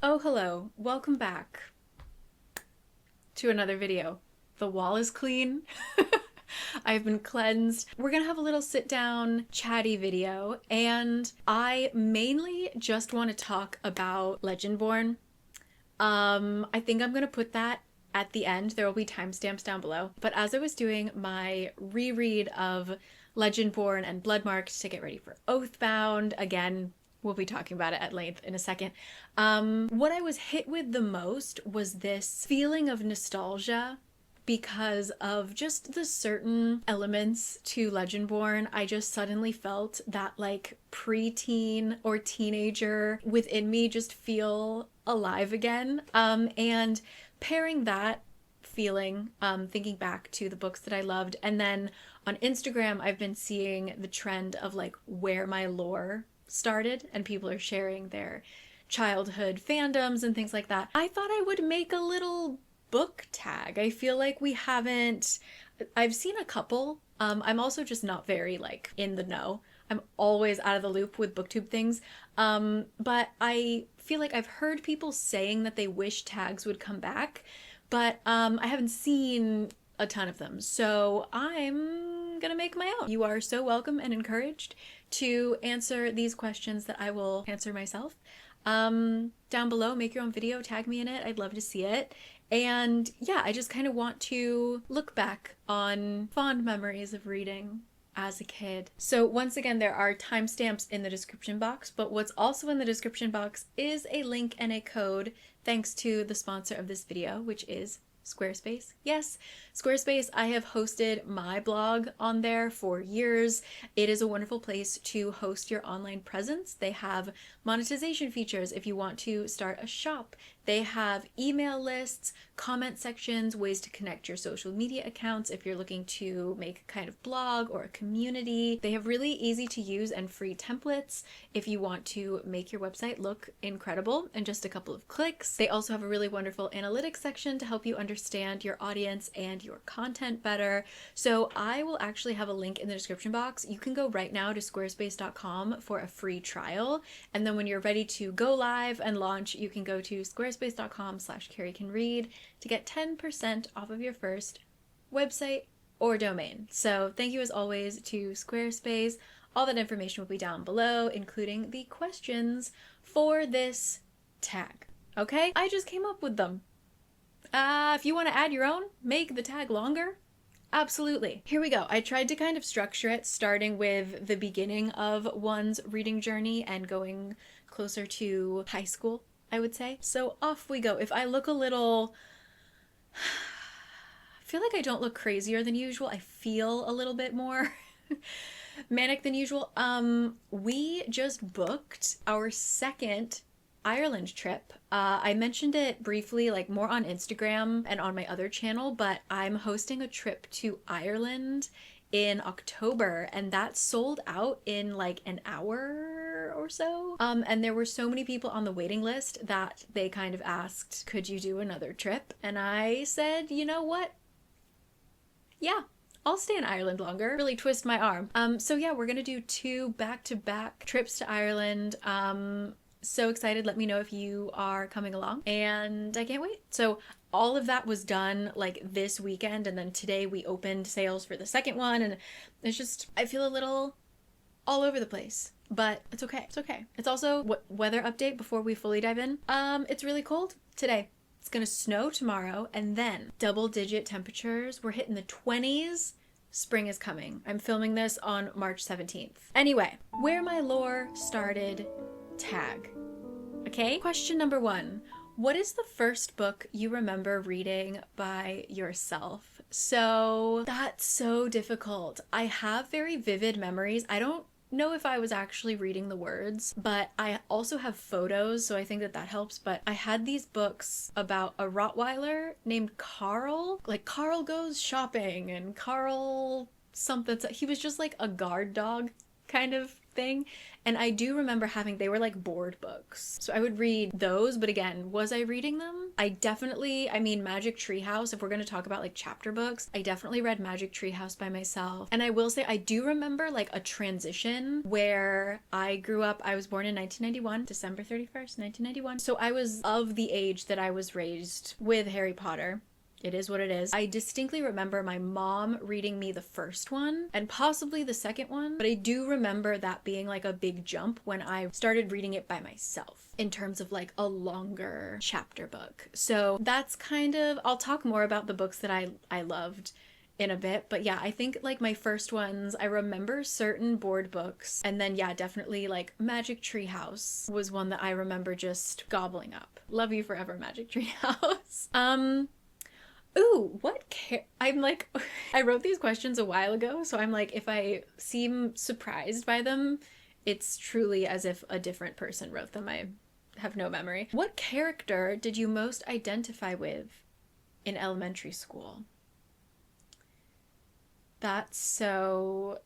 Oh, hello. Welcome back to another video. The wall is clean. I've been cleansed. We're gonna have a little sit down chatty video, and I mainly just want to talk about Legendborn. I think I'm gonna put that at the end. There will be timestamps down below. But as I was doing my reread of Legendborn and Bloodmarked to get ready for Oathbound, again, we'll be talking about it at length in a second. What I was hit with the most was this feeling of nostalgia because of just the certain elements to Legendborn. I just suddenly felt that like preteen or teenager within me just feel alive again. And pairing that feeling, thinking back to the books that I loved, and then on Instagram, I've been seeing the trend of like where my lore started, and people are sharing their childhood fandoms and things like that. I thought I would make a little book tag. I feel like we haven't, I've seen a couple. I'm also just not very like in the know. I'm always out of the loop with booktube things. But I feel like I've heard people saying that they wish tags would come back, but I haven't seen a ton of them. So I'm gonna make my own. You are so welcome and encouraged to answer these questions that I will answer myself. Down below, make your own video, tag me in it. I'd love to see it. And yeah, I just kind of want to look back on fond memories of reading as a kid. So once again, there are timestamps in the description box, but what's also in the description box is a link and a code thanks to the sponsor of this video, which is Squarespace. Yes, Squarespace. I have hosted my blog on there for years. It is a wonderful place to host your online presence. They have monetization features if you want to start a shop. They have email lists, comment sections, ways to connect your social media accounts if you're looking to make a kind of blog or a community. They have really easy to use and free templates if you want to make your website look incredible in just a couple of clicks. They also have a really wonderful analytics section to help you understand your audience and your content better. So I will actually have a link in the description box. You can go right now to squarespace.com for a free trial. And then when you're ready to go live and launch, you can go to squarespace.com/caricanread to get 10% off of your first website or domain. So thank you as always to Squarespace. All that information will be down below, including the questions for this tag. Okay? I just came up with them. If you want to add your own, make the tag longer. Absolutely. Here we go. I tried to kind of structure it starting with the beginning of one's reading journey and going closer to high school, I would say. So off we go. If I look a little, I feel like I don't look crazier than usual. I feel a little bit more manic than usual. We just booked our second Ireland trip. I mentioned it briefly, like more on Instagram and on my other channel, but I'm hosting a trip to Ireland in October, and that sold out in like an hour or so. And there were so many people on the waiting list that they kind of asked, could you do another trip? And I said, you know what? Yeah, I'll stay in Ireland longer. Really twist my arm. So yeah, we're gonna do 2 back-to-back trips to Ireland. So excited. Let me know if you are coming along, and I can't wait. So all of that was done like this weekend, and then today we opened sales for the second one, and it's just, I feel a little all over the place, but it's okay. It's okay. It's also weather update before we fully dive in. It's really cold today. It's gonna snow tomorrow, and then double-digit temperatures. We're hitting the 20s. Spring is coming. I'm filming this on March 17th. Anyway, where my lore started tag. Okay? Question number 1. What is the first book you remember reading by yourself? So that's so difficult. I have very vivid memories. I don't know if I was actually reading the words, but I also have photos, so I think that helps. But I had these books about a Rottweiler named Carl. Like Carl goes shopping and Carl something. He was just like a guard dog kind of thing. And I do remember they were like board books. So I would read those, but again, was I reading them? I mean, Magic Treehouse, if we're going to talk about like chapter books, I definitely read Magic Treehouse by myself. And I will say, I do remember like a transition where I grew up. I was born in 1991, December 31st, 1991. So I was of the age that I was raised with Harry Potter. It is what it is. I distinctly remember my mom reading me the first one and possibly the second one, but I do remember that being like a big jump when I started reading it by myself in terms of like a longer chapter book. So that's I'll talk more about the books that I loved in a bit, but yeah, I think like my first ones, I remember certain board books, and then yeah, definitely like Magic Treehouse was one that I remember just gobbling up. Love you forever, Magic Treehouse. Ooh, I'm like, I wrote these questions a while ago, so I'm like, if I seem surprised by them, it's truly as if a different person wrote them. I have no memory. What character did you most identify with in elementary school? That's so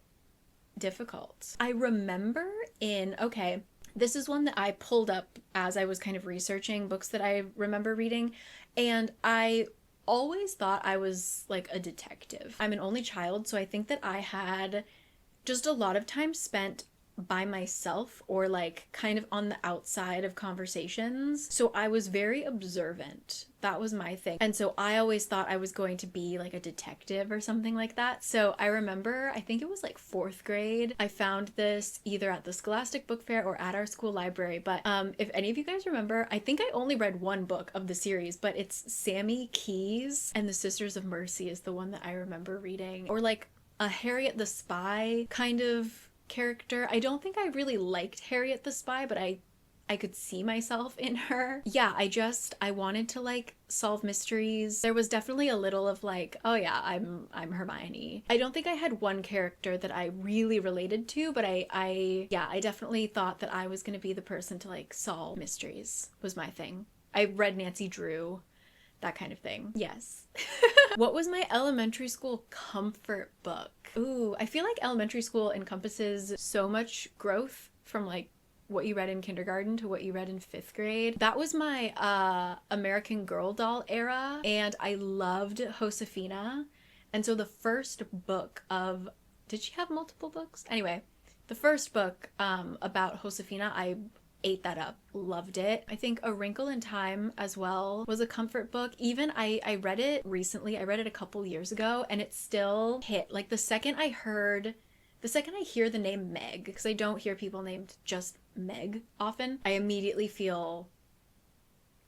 difficult. I remember this is one that I pulled up as I was kind of researching books that I remember reading, and I always thought I was like a detective. I'm an only child, so I think that I had just a lot of time spent by myself or like kind of on the outside of conversations. So I was very observant. That was my thing. And so I always thought I was going to be like a detective or something like that. So I remember, I think it was like 4th grade, I found this either at the Scholastic Book Fair or at our school library. But if any of you guys remember, I think I only read one book of the series, but it's Sammy Keys and the Sisters of Mercy is the one that I remember reading. Or like a Harriet the Spy kind of character. I don't think I really liked Harriet the Spy, but I could see myself in her. Yeah, I wanted to like solve mysteries. There was definitely a little of like, oh yeah, I'm Hermione. I don't think I had one character that I really related to, but I definitely thought that I was going to be the person to like solve mysteries was my thing. I read Nancy Drew, that kind of thing. Yes. What was my elementary school comfort book? Ooh, I feel like elementary school encompasses so much growth from like what you read in kindergarten to what you read in 5th grade. That was my American Girl doll era, and I loved Josefina. And so the first book of, did she have multiple books? Anyway, the first book about Josefina, I ate that up, loved it. I think A Wrinkle in Time as well was a comfort book. Even I read it recently, I read it a couple years ago, and it still hit. Like the second I hear the name Meg, because I don't hear people named just Meg often, I immediately feel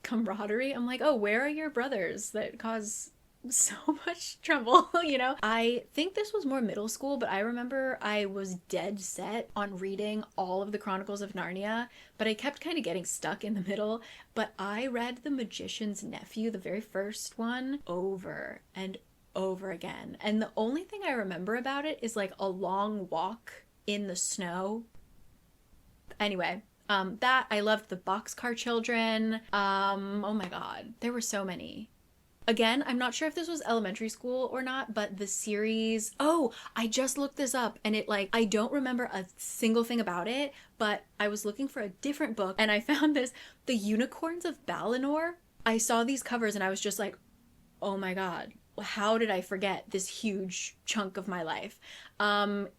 camaraderie. I'm like, oh, where are your brothers that cause so much trouble, you know? I think this was more middle school, but I remember I was dead set on reading all of the Chronicles of Narnia, but I kept kind of getting stuck in the middle. But I read The Magician's Nephew, the very first one, over and over again. And the only thing I remember about it is like a long walk in the snow. Anyway, that I loved. The Boxcar Children. Oh my God, there were so many. Again, I'm not sure if this was elementary school or not, but the series, oh, I just looked this up and it like, I don't remember a single thing about it, but I was looking for a different book and I found this, The Unicorns of Balinor. I saw these covers and I was just like, oh my God, how did I forget this huge chunk of my life?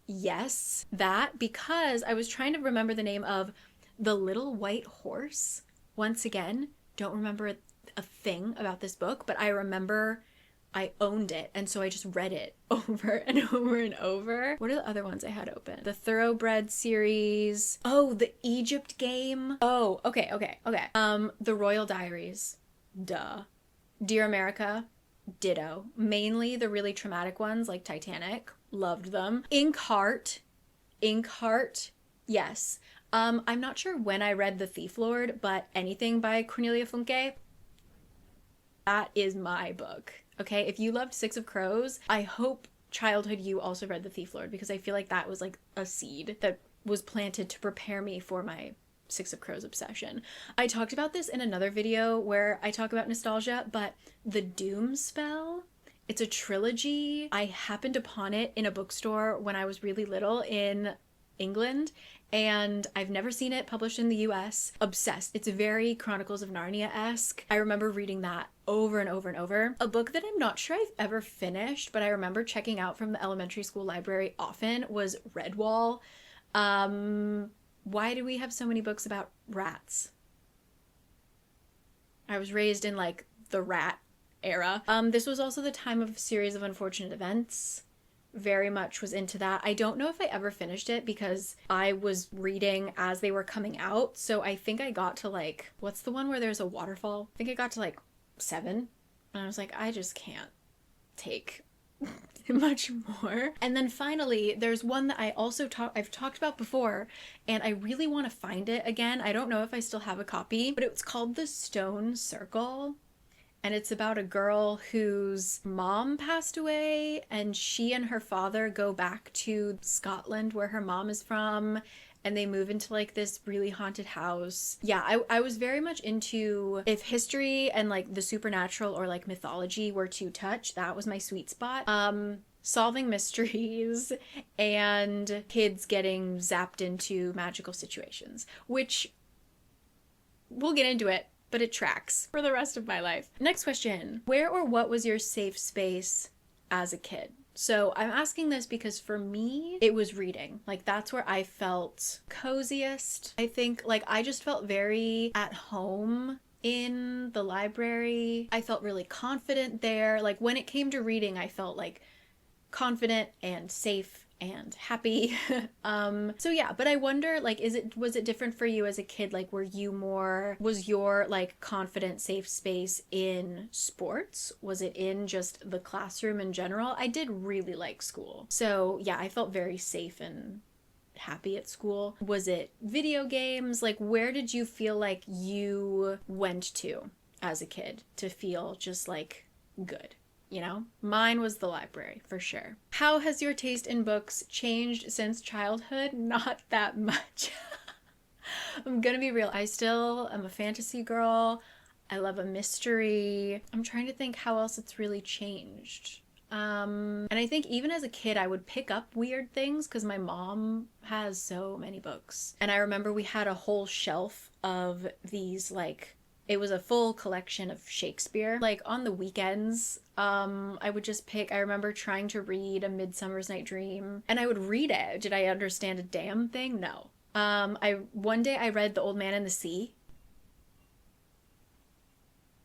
Yes, that, because I was trying to remember the name of The Little White Horse. Once again, don't remember a thing about this book, but I remember I owned it, and so I just read it over and over and over. What are the other ones I had open? The Thoroughbred series. Oh, the Egypt Game. Oh, okay. The Royal Diaries. Duh. Dear America. Ditto. Mainly the really traumatic ones like Titanic. Loved them. Inkheart. Yes. I'm not sure when I read The Thief Lord, but anything by Cornelia Funke, that is my book. Okay, if you loved Six of Crows, I hope childhood you also read The Thief Lord, because I feel like that was like a seed that was planted to prepare me for my Six of Crows obsession. I talked about this in another video where I talk about nostalgia, but The Doom Spell, it's a trilogy. I happened upon it in a bookstore when I was really little in England, and I've never seen it published in the US. Obsessed. It's very Chronicles of Narnia-esque. I remember reading that over and over and over. A book that I'm not sure I've ever finished, but I remember checking out from the elementary school library often was Redwall. Why do we have so many books about rats? I was raised in like the rat era. This was also the time of a series of unfortunate events. Very much was into that. I don't know if I ever finished it because I was reading as they were coming out. So I think I got to like, what's the one where there's a waterfall? I think I got to like 7. And I was like, I just can't take much more. And then finally, there's one that I've talked about before, and I really want to find it again. I don't know if I still have a copy, but it's called The Stone Circle. And it's about a girl whose mom passed away, and she and her father go back to Scotland where her mom is from, and they move into like this really haunted house. Yeah, I was very much into, if history and like the supernatural or like mythology were to touch, that was my sweet spot. Solving mysteries and kids getting zapped into magical situations, which we'll get into it, but it tracks for the rest of my life. Next question. Where or what was your safe space as a kid? So I'm asking this because for me, it was reading. Like that's where I felt coziest. I think like I just felt very at home in the library. I felt really confident there. Like when it came to reading, I felt like confident and safe and happy. So yeah, but I wonder, like, was it different for you as a kid? Like, was your like confident, safe space in sports? Was it in just the classroom in general? I did really like school. So yeah, I felt very safe and happy at school. Was it video games? Like, where did you feel like you went to as a kid to feel just like good? You know, mine was the library for sure. How has your taste in books changed since childhood? Not that much. I'm gonna be real. I still am a fantasy girl. I love a mystery. I'm trying to think how else it's really changed. And I think even as a kid, I would pick up weird things because my mom has so many books. And I remember we had a whole shelf of these like, it was a full collection of Shakespeare. Like on the weekends, I would just pick, I remember trying to read A Midsummer's Night Dream, and I would read it. Did I understand a damn thing? No. One day I read The Old Man and the Sea.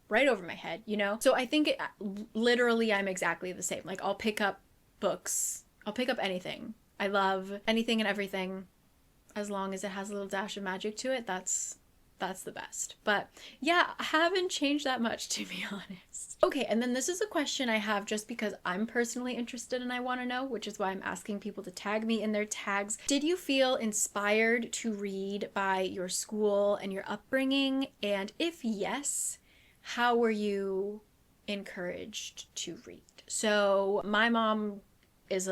Right over my head, you know? So I think literally I'm exactly the same. Like I'll pick up books. I'll pick up anything. I love anything and everything. As long as it has a little dash of magic to it, that's the best. But yeah, I haven't changed that much, to be honest. Okay, and then this is a question I have just because I'm personally interested and I want to know, which is why I'm asking people to tag me in their tags. Did you feel inspired to read by your school and your upbringing? And if yes, how were you encouraged to read? So my mom was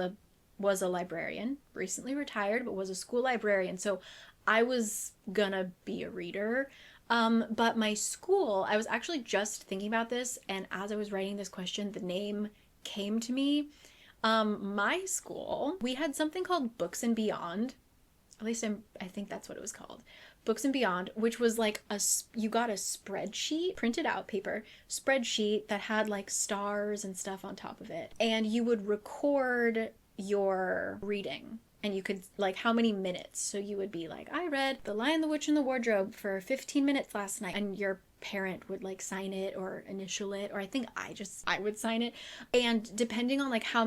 a librarian, recently retired, but was a school librarian. So I was gonna be a reader. But my school, I was actually just thinking about this, and as I was writing this question, the name came to me. My school, we had something called Books and Beyond. At least I think that's what it was called. Books and Beyond, which was like you got a spreadsheet, printed out paper, spreadsheet that had like stars and stuff on top of it. And you would record your reading. And you could, like, how many minutes? So you would be like, I read The Lion, the Witch, and the Wardrobe for 15 minutes last night. And your parent would, like, sign it or initial it. Or I think I would sign it. And depending on, like, how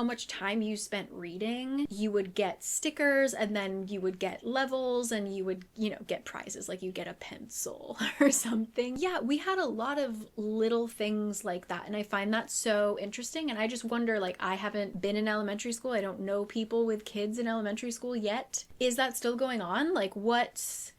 much time you spent reading, you would get stickers. And then you would get levels. And you would, get prizes. Like, you get a pencil or something. Yeah, we had a lot of little things like that. And I find that so interesting. And I just wonder, like, I haven't been in elementary school. I don't know people with kids in elementary school yet. Is that still going on? Like, what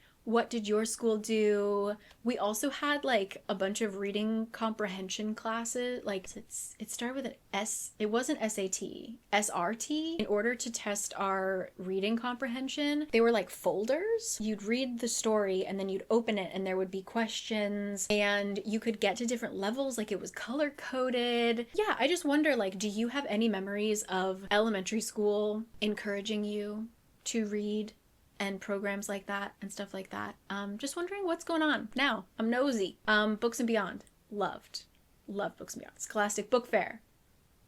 did your school do? We also had like a bunch of reading comprehension classes. Like it started with an S. It wasn't SAT, SRT. In order to test our reading comprehension, they were like folders. You'd read the story and then you'd open it and there would be questions and you could get to different levels. Like it was color coded. Yeah, I just wonder, like, do you have any memories of elementary school encouraging you to read and programs like that and stuff like that. Just wondering what's going on now. I'm nosy. Books and Beyond. Loved Books and Beyond. Scholastic Book Fair.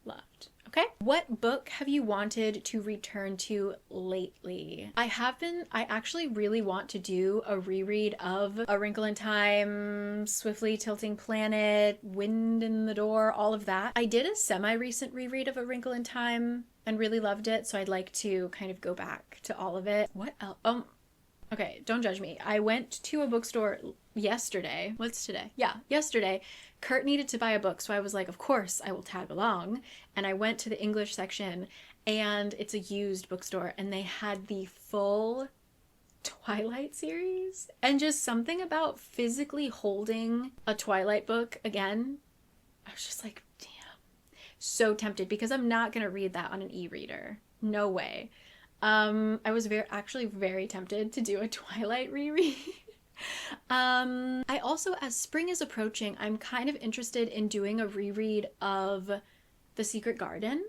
Loved. Okay. What book have you wanted to return to lately? I actually really want to do a reread of A Wrinkle in Time, Swiftly Tilting Planet, Wind in the Door, all of that. I did a semi-recent reread of A Wrinkle in Time and really loved it, so I'd like to kind of go back to all of it. What else? Okay, don't judge me. I went to a bookstore yesterday. What's today? Yeah, yesterday. Kurt needed to buy a book, so I was like, of course, I will tag along. And I went to the English section, and it's a used bookstore, and they had the full Twilight series. And just something about physically holding a Twilight book again, I was just like, damn. So tempted, because I'm not going to read that on an e-reader. No way. I was actually very tempted to do a Twilight reread. I also, as spring is approaching, I'm kind of interested in doing a reread of The Secret Garden.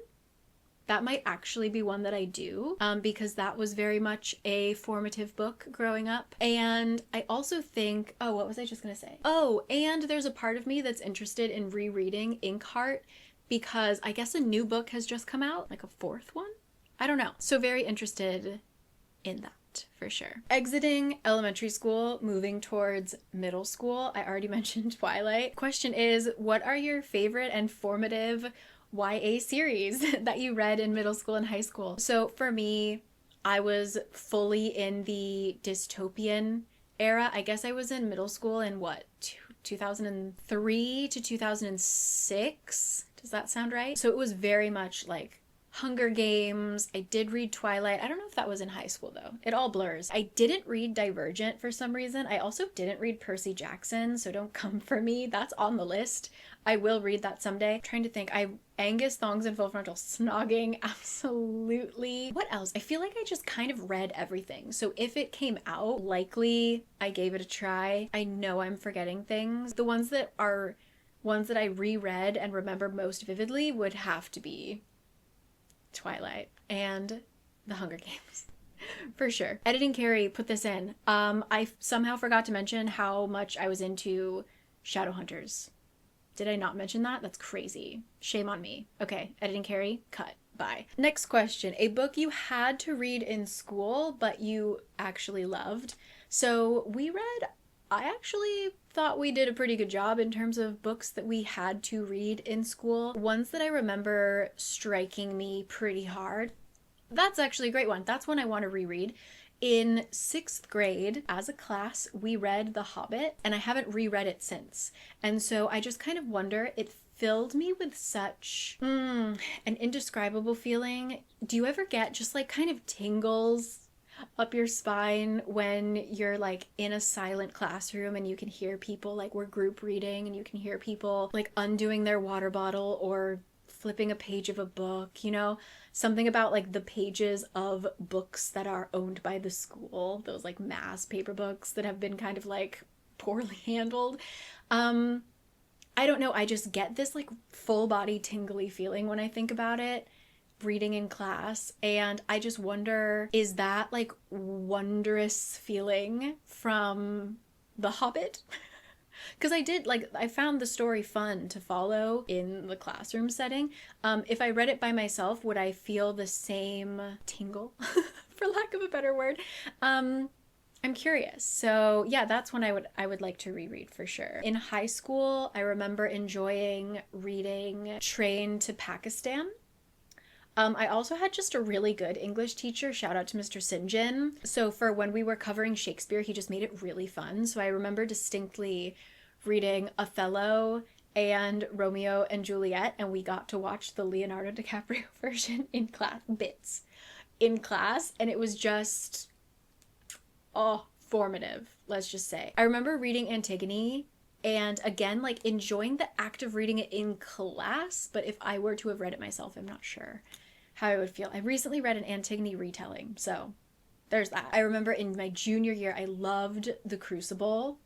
That might actually be one that I do, because that was very much a formative book growing up. And I also think, oh, what was I just gonna say? Oh, and there's a part of me that's interested in rereading Inkheart, because I guess a new book has just come out, like a fourth one? I don't know. So very interested in that for sure. Exiting elementary school, moving towards middle school. I already mentioned Twilight. Question is, what are your favorite and formative YA series that you read in middle school and high school? So for me, I was fully in the dystopian era. I guess I was in middle school in 2003 to 2006. Does that sound right? So it was very much like Hunger Games. I did read Twilight. I don't know if that was in high school though. It all blurs. I didn't read Divergent for some reason. I also didn't read Percy Jackson, so don't come for me. That's on the list. I will read that someday. I'm trying to think. Angus, Thongs, and Full Frontal. Snogging, absolutely. What else? I feel like I just kind of read everything. So if it came out, likely I gave it a try. I know I'm forgetting things. The ones that I reread and remember most vividly would have to be Twilight and The Hunger Games. For sure. Editing Cari put this in. I somehow forgot to mention how much I was into Shadowhunters. Did I not mention that? That's crazy. Shame on me. Okay, Editing Cari, cut. Bye. Next question. A book you had to read in school, but you actually loved. So I actually thought we did a pretty good job in terms of books that we had to read in school. Ones that I remember striking me pretty hard. That's actually a great one. That's one I want to reread. In 6th grade, as a class, we read The Hobbit, and I haven't reread it since. And so I just kind of wonder, it filled me with such an indescribable feeling. Do you ever get just like kind of tingles up your spine when you're like in a silent classroom and you can hear people, like we're group reading, and you can hear people like undoing their water bottle or flipping a page of a book, you know? Something about like the pages of books that are owned by the school, those like mass paper books that have been kind of like poorly handled. I don't know, I just get this like full body tingly feeling when I think about it, reading in class, and I just wonder, is that like wondrous feeling from The Hobbit? Because I found the story fun to follow in the classroom setting. If I read it by myself, would I feel the same tingle, for lack of a better word? I'm curious. So yeah, that's one I would like to reread for sure. In high school, I remember enjoying reading Train to Pakistan. I also had just a really good English teacher. Shout out to Mr. Sinjin. So for when we were covering Shakespeare, he just made it really fun. So I remember distinctly reading Othello and Romeo and Juliet, and we got to watch the Leonardo DiCaprio version in class, and it was just, formative, let's just say. I remember reading Antigone, and again, like enjoying the act of reading it in class, but if I were to have read it myself, I'm not sure how I would feel. I recently read an Antigone retelling, so there's that. I remember in my junior year, I loved The Crucible,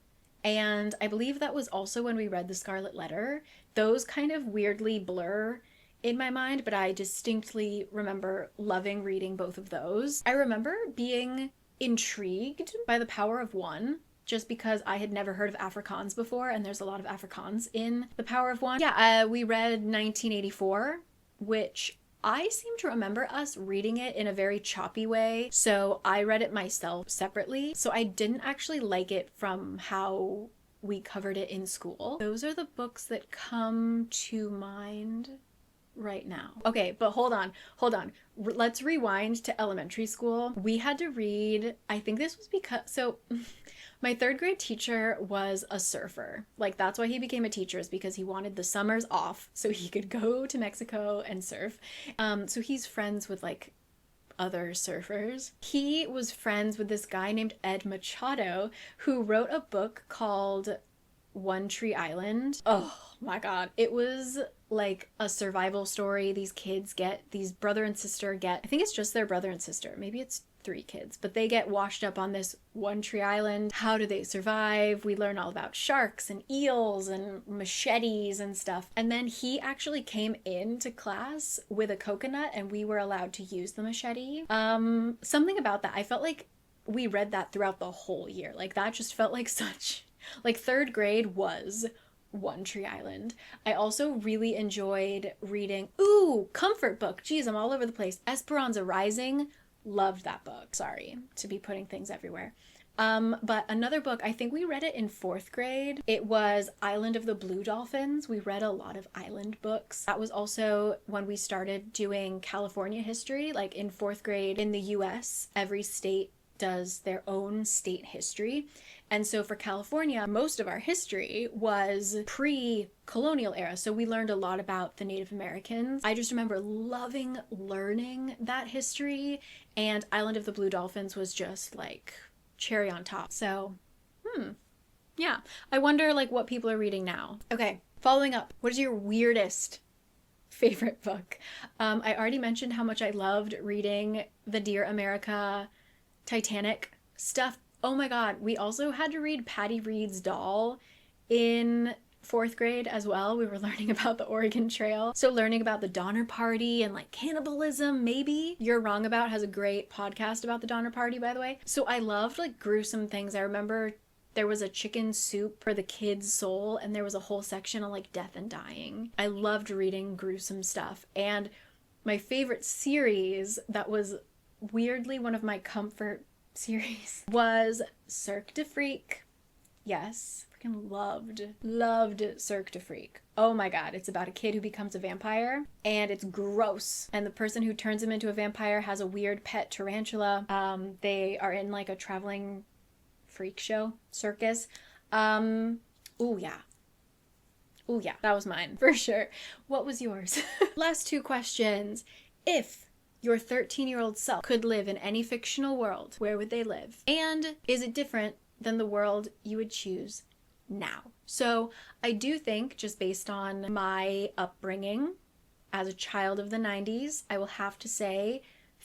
and I believe that was also when we read The Scarlet Letter. Those kind of weirdly blur in my mind, but I distinctly remember loving reading both of those. I remember being intrigued by The Power of One, just because I had never heard of Afrikaans before, and there's a lot of Afrikaans in The Power of One. Yeah, we read 1984, which I seem to remember us reading it in a very choppy way, so I read it myself separately, so I didn't actually like it from how we covered it in school. Those are the books that come to mind right now. Okay, but hold on. Let's rewind to elementary school. We had to read, I think this was because, so my third grade teacher was a surfer. Like, that's why he became a teacher, is because he wanted the summers off so he could go to Mexico and surf. So he's friends with like other surfers. He was friends with this guy named Ed Machado, who wrote a book called One Tree Island. Oh my god, it was like a survival story. These brother and sister get, I think it's just their brother and sister, maybe it's 3 kids, but they get washed up on this one tree island. How do they survive? We learn all about sharks and eels and machetes and stuff. And then he actually came into class with a coconut and we were allowed to use the machete. Something about that, I felt like we read that throughout the whole year. Like, that just felt like such, like, third grade was One Tree Island. I also really enjoyed reading, comfort book. Geez, I'm all over the place. Esperanza Rising. Loved that book. Sorry to be putting things everywhere. But another book, I think we read it in 4th grade. It was Island of the Blue Dolphins. We read a lot of island books. That was also when we started doing California history. Like, in 4th grade in the US, every state does their own state history. And so for California, most of our history was pre-colonial era. So we learned a lot about the Native Americans. I just remember loving learning that history, and Island of the Blue Dolphins was just like cherry on top. So, yeah. I wonder like what people are reading now. Okay, following up. What is your weirdest favorite book? I already mentioned how much I loved reading the Dear America Titanic stuff. Oh my god, we also had to read Patty Reed's Doll in 4th grade as well. We were learning about the Oregon Trail. So learning about the Donner Party and like cannibalism, maybe. You're Wrong About has a great podcast about the Donner Party, by the way. So I loved like gruesome things. I remember there was a chicken soup for the kid's soul, and there was a whole section on like death and dying. I loved reading gruesome stuff. And my favorite series that was weirdly one of my comfort series was Cirque du Freak. Yes, freaking loved Cirque du Freak. Oh my god, it's about a kid who becomes a vampire, and it's gross. And the person who turns him into a vampire has a weird pet tarantula. They are in like a traveling freak show, circus. Ooh yeah, that was mine for sure. What was yours? Last 2 questions. If your 13-year-old self could live in any fictional world, where would they live? And is it different than the world you would choose now? So I do think, just based on my upbringing as a child of the 90s, I will have to say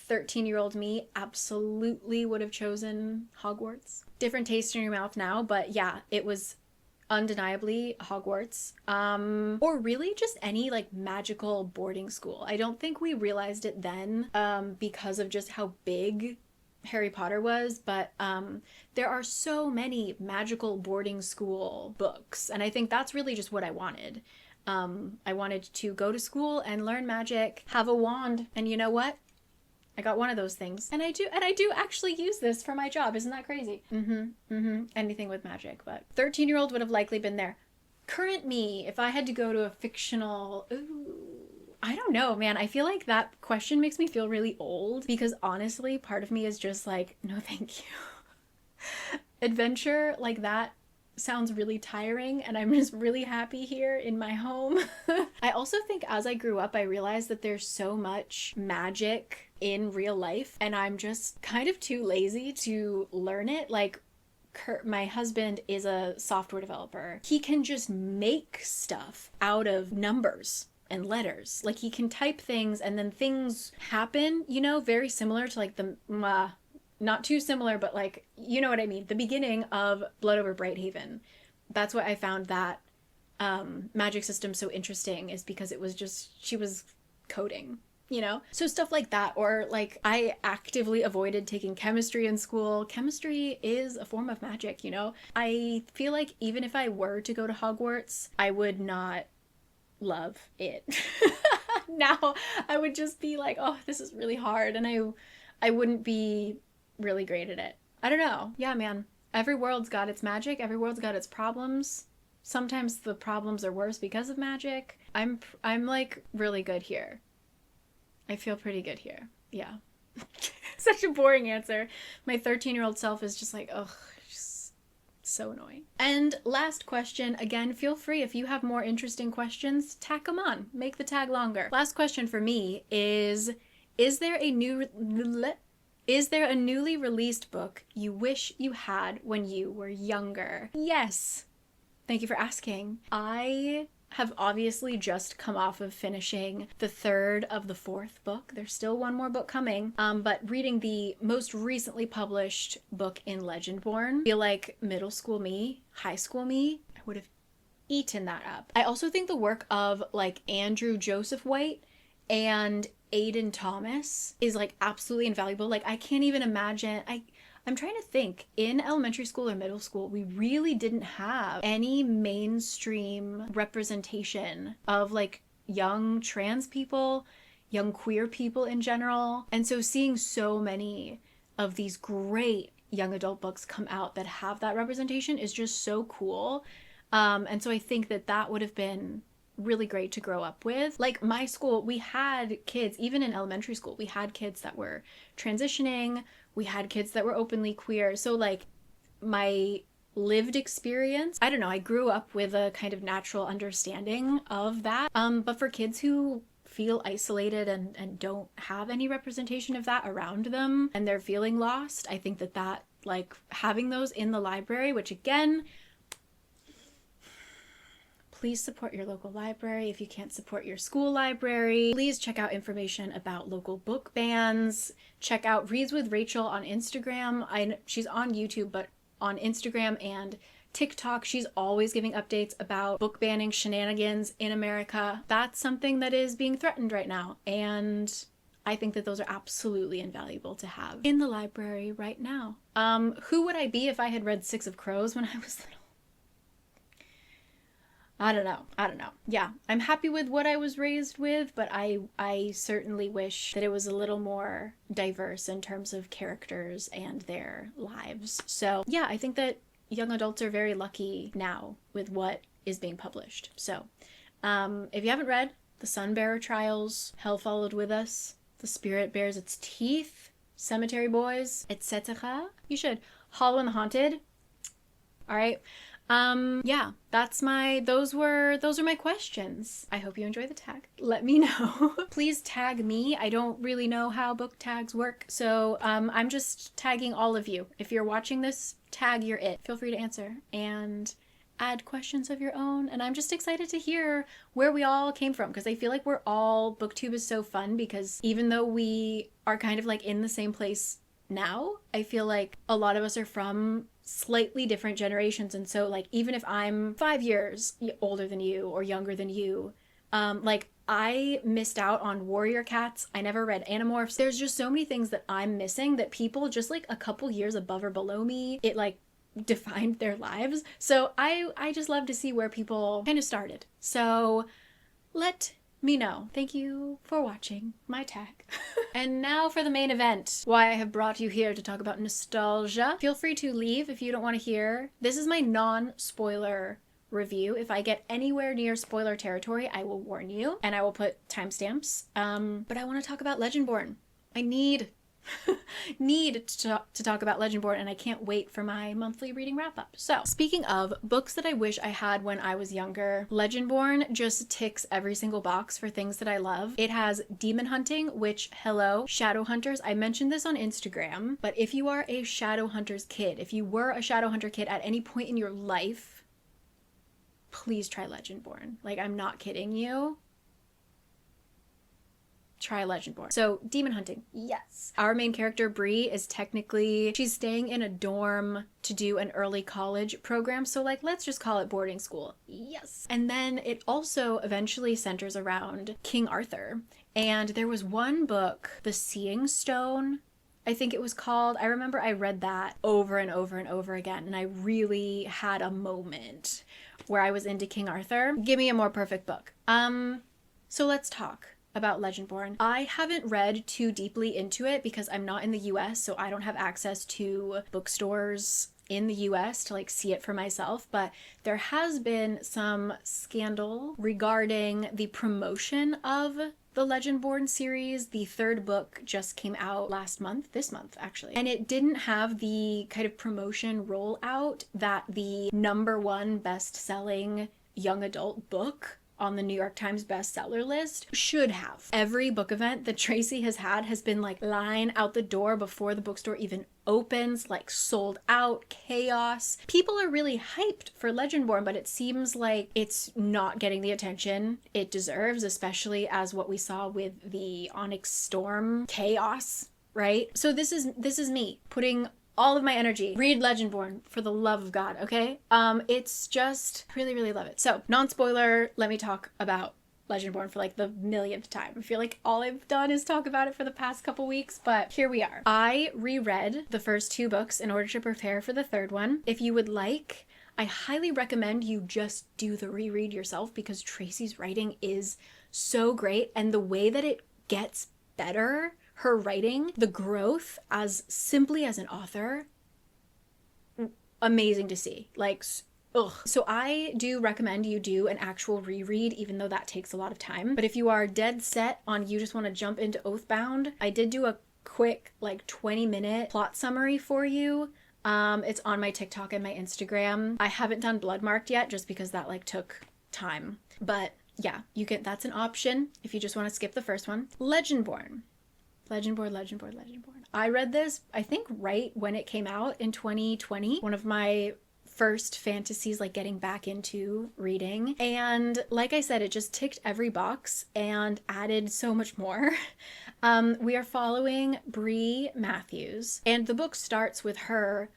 13-year-old me absolutely would have chosen Hogwarts. Different taste in your mouth now, but yeah, it was undeniably Hogwarts, or really just any like magical boarding school. I don't think we realized it then because of just how big Harry Potter was, but there are so many magical boarding school books, and I think that's really just what I wanted. I wanted to go to school and learn magic, have a wand, and you know what? I got one of those things. And I do actually use this for my job. Isn't that crazy? Anything with magic, but 13-year-old would have likely been there. Current me, if I had to go to a fictional, I don't know, man. I feel like that question makes me feel really old, because honestly, part of me is just like, no, thank you. Adventure like that sounds really tiring, and I'm just really happy here in my home. I also think as I grew up, I realized that there's so much magic in real life, and I'm just kind of too lazy to learn it. Like, my husband is a software developer. He can just make stuff out of numbers and letters. Like, he can type things and then things happen, you know, very similar to like the not too similar, but like, you know what I mean, the beginning of Blood Over Brighthaven. That's why I found that magic system so interesting, is because it was just, she was coding, you know? So stuff like that. Or like I actively avoided taking chemistry in school. Chemistry is a form of magic, you know? I feel like even if I were to go to Hogwarts, I would not love it. Now I would just be like, oh, this is really hard, and I wouldn't be really great at it. I don't know. Yeah, man. Every world's got its magic. Every world's got its problems. Sometimes the problems are worse because of magic. I'm like really good here. I feel pretty good here. Yeah. Such a boring answer. My 13-year-old self is just like, ugh, just so annoying. And last question, again, feel free if you have more interesting questions, tack them on. Make the tag longer. Last question for me is there a newly released book you wish you had when you were younger? Yes. Thank you for asking. I have obviously just come off of finishing the 3rd of the 4th book. There's still one more book coming, but reading the most recently published book in Legendborn, I feel like middle school me, high school me, I would have eaten that up. I also think the work of like Andrew Joseph White and Aiden Thomas is like absolutely invaluable. Like I can't even imagine, I'm trying to think, in elementary school or middle school, we really didn't have any mainstream representation of like young trans people, young queer people in general. And so seeing so many of these great young adult books come out that have that representation is just so cool. And so I think that would have been really great to grow up with. Like my school, we had kids, even in elementary school, we had kids that were transitioning, we had kids that were openly queer. So like my lived experience, I don't know, I grew up with a kind of natural understanding of that. But for kids who feel isolated and don't have any representation of that around them and they're feeling lost, I think that like having those in the library, which again, please support your local library. If you can't support your school library, please check out information about local book bans. Check out Reads with Rachel on Instagram. She's on YouTube, but on Instagram and TikTok, she's always giving updates about book banning shenanigans in America. That's something that is being threatened right now. And I think that those are absolutely invaluable to have in the library right now. Who would I be if I had read Six of Crows when I was little? I don't know. Yeah, I'm happy with what I was raised with, but I certainly wish that it was a little more diverse in terms of characters and their lives. So yeah, I think that young adults are very lucky now with what is being published. So if you haven't read The Sunbearer Trials, Hell Followed With Us, The Spirit Bears Its Teeth, Cemetery Boys, etc., you should. Hollow and the Haunted. All right. Yeah, those are my questions. I hope you enjoy the tag. Let me know. Please tag me. I don't really know how book tags work, so I'm just tagging all of you. If you're watching this, tag your it. Feel free to answer and add questions of your own. And I'm just excited to hear where we all came from, because I feel like BookTube is so fun, because even though we are kind of like in the same place now, I feel like a lot of us are from slightly different generations. And so like even if I'm 5 years older than you or younger than you, like I missed out on Warrior Cats. I never read Animorphs. There's just so many things that I'm missing that people just like a couple years above or below me, it like defined their lives. So I just love to see where people kind of started. So let me know. Thank you for watching my tag. And now for the main event, why I have brought you here to talk about nostalgia. Feel free to leave if you don't want to hear. This is my non-spoiler review. If I get anywhere near spoiler territory, I will warn you and I will put timestamps. But I want to talk about Legendborn. I need to talk about Legendborn, and I can't wait for my monthly reading wrap up. So speaking of books that I wish I had when I was younger, Legendborn just ticks every single box for things that I love. It has demon hunting, which, hello, shadow hunters. I mentioned this on Instagram, but if you are a shadow hunter's kid, if you were a shadow hunter kid at any point in your life, please try Legendborn. Like, I'm not kidding you. Try Legendborn. So demon hunting, yes. Our main character Bree is she's staying in a dorm to do an early college program, so like let's just call it boarding school. Yes. And then it also eventually centers around King Arthur, And there was one book, The Seeing Stone, I think it was called. I remember I read that over and over and over again, and I really had a moment where I was into King Arthur. Give me a more perfect book. So let's talk about Legendborn. I haven't read too deeply into it because I'm not in the US, so I don't have access to bookstores in the US to like see it for myself, but there has been some scandal regarding the promotion of the Legendborn series. The third book just came out this month actually, and it didn't have the kind of promotion rollout that the #1 best-selling young adult book on the New York Times bestseller list should have. Every book event that Tracy has had has been like line out the door before the bookstore even opens, like sold out, chaos. People are really hyped for Legendborn, but it seems like it's not getting the attention it deserves, especially as what we saw with the Onyx Storm chaos, right? So this is me putting all of my energy. Read Legendborn, for the love of God, okay? It's just, really, really love it. So, non-spoiler, let me talk about Legendborn for like the millionth time. I feel like all I've done is talk about it for the past couple weeks, but here we are. I reread the first 2 books in order to prepare for the third one. If you would like, I highly recommend you just do the reread yourself because Tracy's writing is so great, and the way that it gets better, her writing, the growth as simply as an author, amazing to see. Like, ugh. So I do recommend you do an actual reread, even though that takes a lot of time. But if you are dead set on you just want to jump into Oathbound, I did do a quick like 20-minute plot summary for you. It's on my TikTok and my Instagram. I haven't done Bloodmarked yet just because that like took time. But yeah, you can, that's an option if you just want to skip the first one. Legendborn. I read this, I think, right when it came out in 2020. One of my first fantasies, like getting back into reading. And like I said, it just ticked every box and added so much more. We are following Bree Matthews, and the book starts with her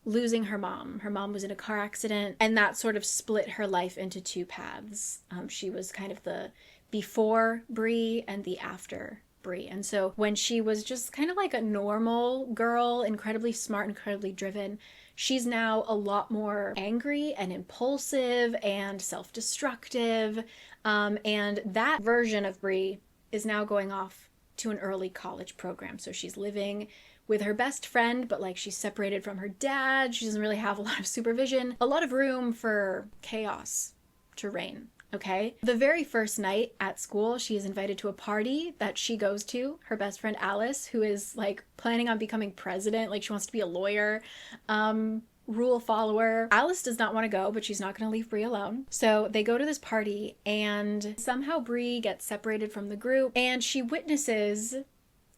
losing her mom. Her mom was in a car accident, and that sort of split her life into 2 paths. She was kind of the before Bree and the after Bree. And so when she was just kind of like a normal girl, incredibly smart, incredibly driven, she's now a lot more angry and impulsive and self-destructive. And that version of Bree is now going off to an early college program. So she's living with her best friend, but like she's separated from her dad. She doesn't really have a lot of supervision, a lot of room for chaos to reign. Okay. The very first night at school, she is invited to a party that she goes to. Her best friend Alice, who is like planning on becoming president, like she wants to be a lawyer, rule follower. Alice does not want to go, but she's not going to leave Bree alone. So they go to this party, and somehow Bree gets separated from the group, and she witnesses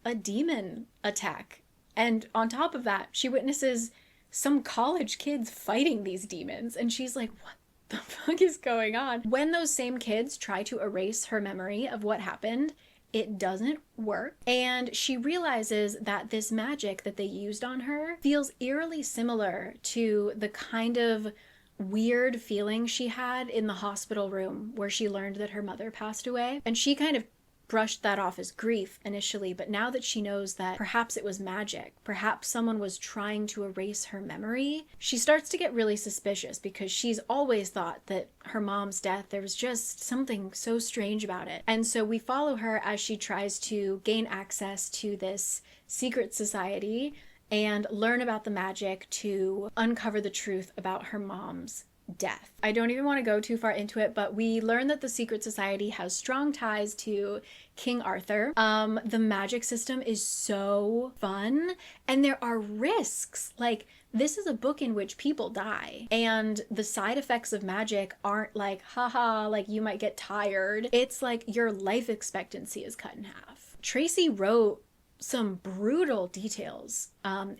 a demon attack. And on top of that, she witnesses some college kids fighting these demons, and she's like, what the fuck is going on? When those same kids try to erase her memory of what happened, it doesn't work. And she realizes that this magic that they used on her feels eerily similar to the kind of weird feeling she had in the hospital room where she learned that her mother passed away. And she kind of brushed that off as grief initially, but now that she knows that perhaps it was magic, perhaps someone was trying to erase her memory, she starts to get really suspicious because she's always thought that her mom's death, there was just something so strange about it. And so we follow her as she tries to gain access to this secret society and learn about the magic to uncover the truth about her mom's death. I don't even want to go too far into it, but we learn that the secret society has strong ties to King Arthur. The magic system is so fun, and there are risks. Like, this is a book in which people die, and the side effects of magic aren't like, haha, like you might get tired. It's like your life expectancy is cut in half. Tracy wrote some brutal details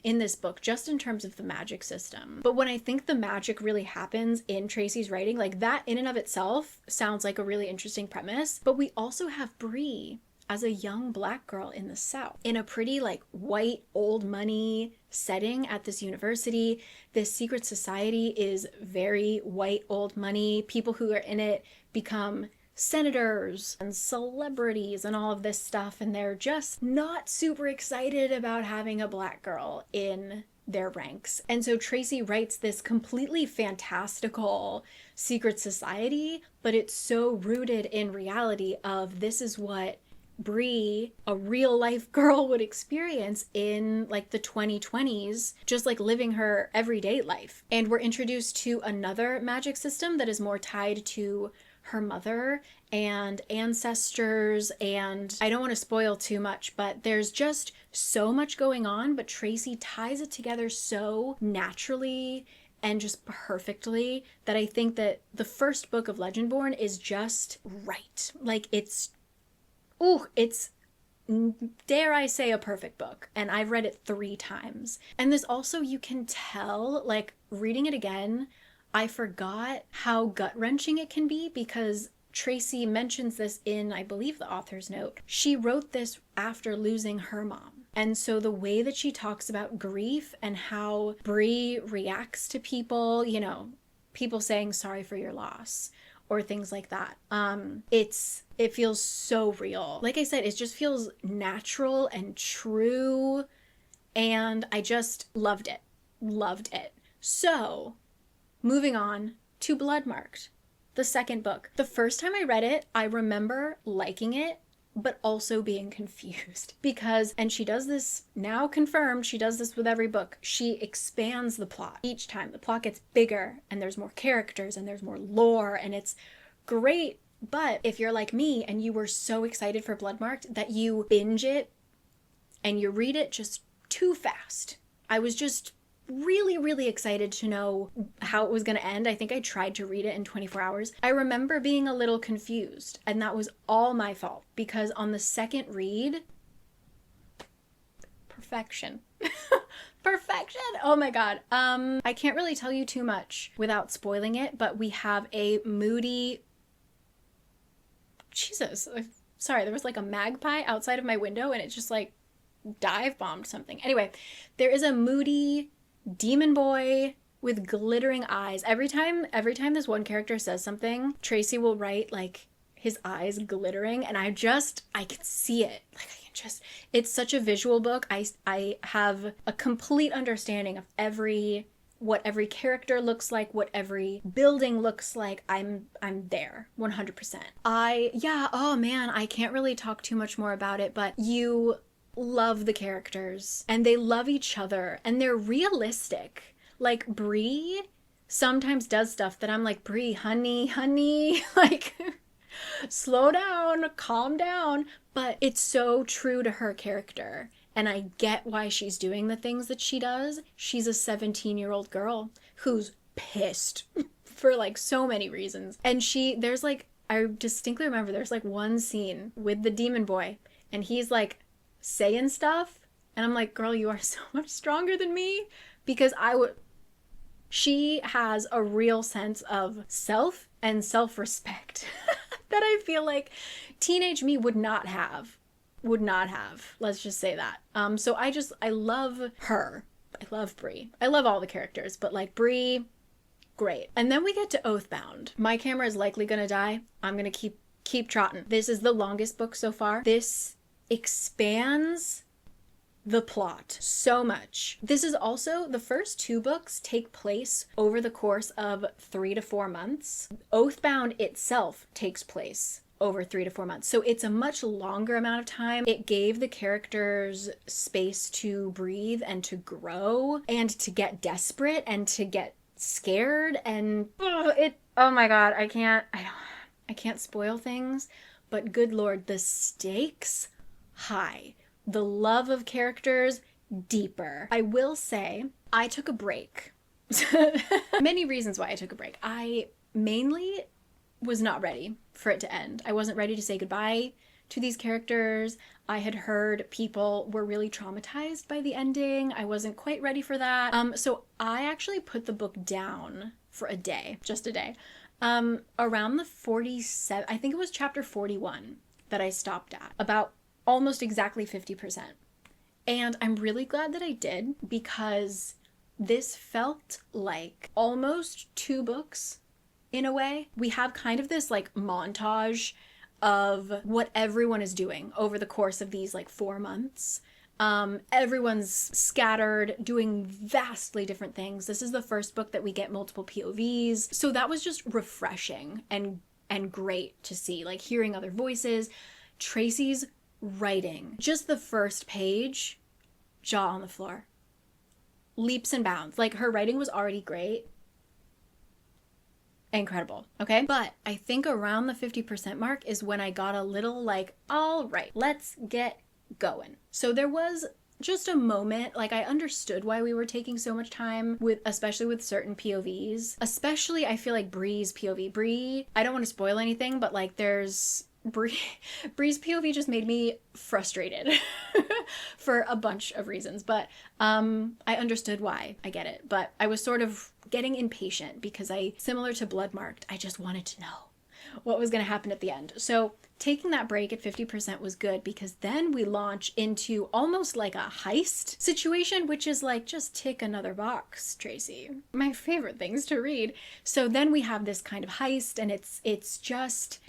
in this book, just in terms of the magic system. But when I think the magic really happens in Tracy's writing, like that in and of itself sounds like a really interesting premise. But we also have Bree as a young Black girl in the South, in a pretty like white old money setting at this university. This secret society is very white old money. People who are in it become senators and celebrities and all of this stuff, and they're just not super excited about having a black girl in their ranks. And so Tracy writes this completely fantastical secret society, but it's so rooted in reality of this is what Bree, a real life girl, would experience in like the 2020s, just like living her everyday life. And we're introduced to another magic system that is more tied to her mother and ancestors, and I don't want to spoil too much, but there's just so much going on, but Tracy ties it together so naturally and just perfectly that I think that the first book of Legendborn is just right. Like it's dare I say, a perfect book, and I've read it 3 times. And this also, you can tell, like reading it again, I forgot how gut-wrenching it can be, because Tracy mentions this in, I believe, the author's note. She wrote this after losing her mom. And so the way that she talks about grief and how Bree reacts to people, you know, people saying sorry for your loss or things like that. It feels so real. Like I said, it just feels natural and true, and I just loved it. Loved it. So, moving on to Bloodmarked, the second book. The first time I read it, I remember liking it, but also being confused because, and she does this, now confirmed, she does this with every book, she expands the plot each time. The plot gets bigger and there's more characters and there's more lore, and it's great. But if you're like me and you were so excited for Bloodmarked that you binge it and you read it just too fast. I was just really excited to know how it was going to end. I think I tried to read it in 24 hours. I remember being a little confused, and that was all my fault, because on the second read, perfection. Perfection. Oh my god. I can't really tell you too much without spoiling it, but we have a moody, Jesus, sorry, there was like a magpie outside of my window and it just like dive bombed something. Anyway, there is a moody demon boy with glittering eyes. Every time this one character says something, Tracy will write like his eyes glittering, and I can see it. Like it's such a visual book. I have a complete understanding of what every character looks like, what every building looks like. I'm there 100%. Oh man, I can't really talk too much more about it, but you love the characters and they love each other and they're realistic. Like Bree sometimes does stuff that I'm like, Bree, honey, like slow down, calm down. But it's so true to her character. And I get why she's doing the things that she does. She's a 17-year-old girl who's pissed for like so many reasons. And there's like, I distinctly remember there's like one scene with the demon boy and he's like saying stuff. And I'm like, girl, you are so much stronger than me, because she has a real sense of self and self-respect that I feel like teenage me would not have. Let's just say that. So I love her. I love Bree. I love all the characters, but like Bree, great. And then we get to Oathbound. My camera is likely gonna die. I'm gonna keep trotting. This is the longest book so far. This expands the plot so much. This is also, the first 2 books take place over the course of 3 to 4 months. Oathbound itself takes place over 3 to 4 months. So it's a much longer amount of time. It gave the characters space to breathe and to grow and to get desperate and to get scared. And oh my god, I can't spoil things, but good lord, the stakes high. The love of characters deeper. I will say I took a break. Many reasons why I took a break. I mainly was not ready for it to end. I wasn't ready to say goodbye to these characters. I had heard people were really traumatized by the ending. I wasn't quite ready for that. So I actually put the book down for a day, just a day. Around the 47, I think it was chapter 41 that I stopped at, about almost exactly 50%. And I'm really glad that I did, because this felt like almost 2 books in a way. We have kind of this like montage of what everyone is doing over the course of these like 4 months. Everyone's scattered, doing vastly different things. This is the first book that we get multiple POVs. So that was just refreshing and great to see, like hearing other voices. Tracy's writing, just the first page, jaw on the floor. Leaps and bounds. Like her writing was already great. Incredible. Okay. But I think around the 50% mark is when I got a little like, all right, let's get going. So there was just a moment, like I understood why we were taking so much time with, especially with certain POVs, especially I feel like Bree's POV. Bree, I don't want to spoil anything, but like there's Bree's POV just made me frustrated for a bunch of reasons, but I understood why. I get it, but I was sort of getting impatient because similar to Bloodmarked, I just wanted to know what was going to happen at the end. So taking that break at 50% was good because then we launch into almost like a heist situation, which is like, just tick another box, Tracy. My favorite things to read. So then we have this kind of heist and it's just...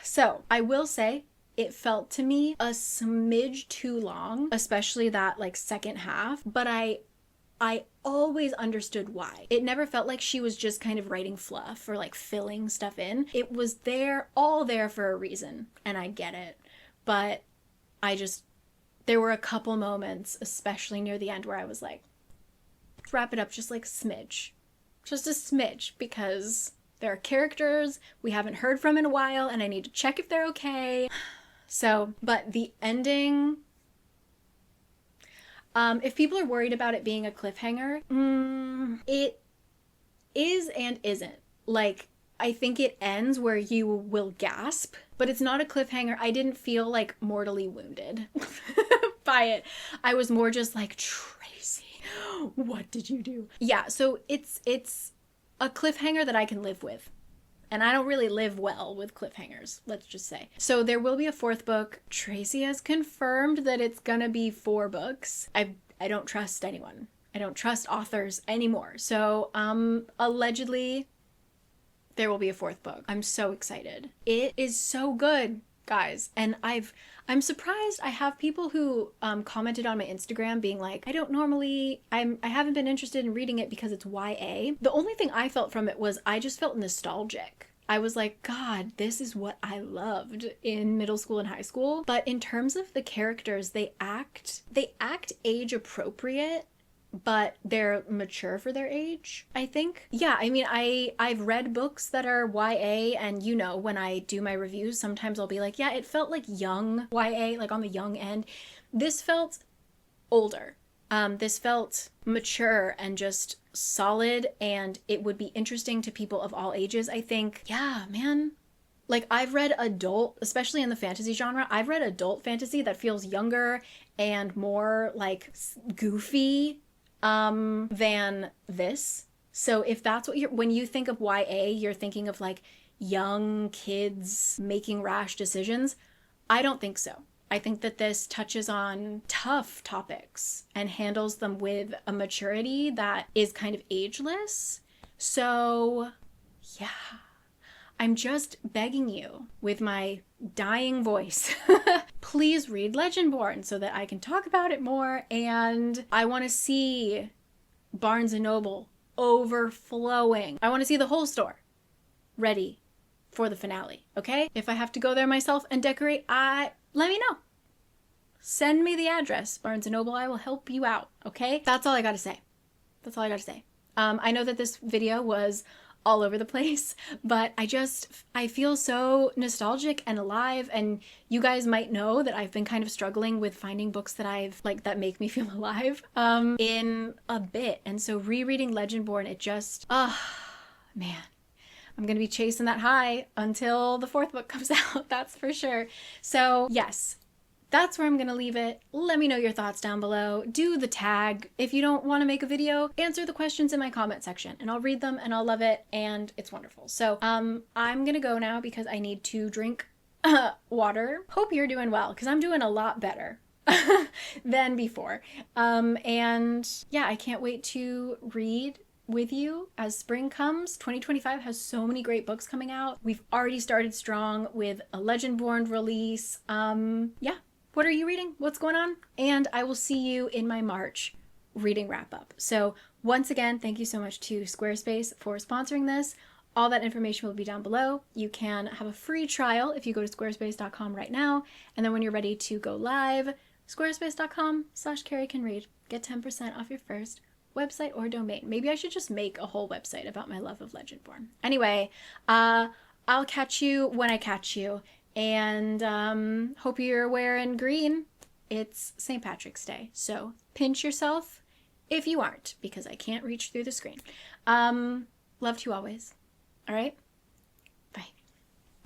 So I will say it felt to me a smidge too long, especially that like second half, but I always understood why. It never felt like she was just kind of writing fluff or like filling stuff in. It was all there for a reason, and I get it. But there were a couple moments, especially near the end, where I was like, wrap it up just like smidge. Just a smidge, because there are characters we haven't heard from in a while, and I need to check if they're okay. So, but the ending... if people are worried about it being a cliffhanger, it is and isn't. Like, I think it ends where you will gasp, but it's not a cliffhanger. I didn't feel like mortally wounded by it. I was more just like, Tracy, what did you do? Yeah, so it's a cliffhanger that I can live with. And I don't really live well with cliffhangers, let's just say. So there will be a 4th book. Tracy has confirmed that it's gonna be 4 books. I don't trust anyone. I don't trust authors anymore. So allegedly there will be a 4th book. I'm so excited. It is so good, guys. And I'm surprised. I have people who commented on my Instagram being like, I haven't been interested in reading it because it's YA. The only thing I felt from it was I just felt nostalgic. I was like, God, this is what I loved in middle school and high school. But in terms of the characters, they act age appropriate, but they're mature for their age, I think. Yeah, I mean, I've read books that are YA, and you know, when I do my reviews, sometimes I'll be like, yeah, it felt like young YA, like on the young end. This felt older. This felt mature and just solid, and it would be interesting to people of all ages, I think. Yeah, man. Like, I've read adult, especially in the fantasy genre, I've read adult fantasy that feels younger and more like goofy than this. So if that's what when you think of YA, you're thinking of like young kids making rash decisions. I don't think so. I think that this touches on tough topics and handles them with a maturity that is kind of ageless. So yeah, I'm just begging you with my dying voice, please read Legendborn so that I can talk about it more. And I want to see Barnes & Noble overflowing. I want to see the whole store ready for the finale, okay? If I have to go there myself and decorate, let me know. Send me the address, Barnes & Noble. I will help you out, okay? That's all I gotta say. That's all I gotta say. I know that this video was all over the place, but I feel so nostalgic and alive, and you guys might know that I've been kind of struggling with finding books that make me feel alive in a bit. And so rereading Legendborn, it just, man. I'm going to be chasing that high until the 4th book comes out, that's for sure. So yes, that's where I'm going to leave it. Let me know your thoughts down below. Do the tag. If you don't want to make a video, answer the questions in my comment section and I'll read them and I'll love it and it's wonderful. So I'm going to go now because I need to drink water. Hope you're doing well because I'm doing a lot better than before. And yeah, I can't wait to read with you as spring comes. 2025 has so many great books coming out. We've already started strong with a legendborn release. Yeah. What are you reading? What's going on? And I will see you in my March reading wrap up. So once again, thank you so much to Squarespace for sponsoring this. All that information will be down below. You can have a free trial if you go to squarespace.com right now. And then when you're ready to go live, squarespace.com/caricanread. Get 10% off your first website or domain. Maybe I should just make a whole website about my love of Legendborn. Anyway, I'll catch you when I catch you. And hope you're wearing green. It's St. Patrick's Day, so pinch yourself if you aren't, because I can't reach through the screen. Love to you always. All right?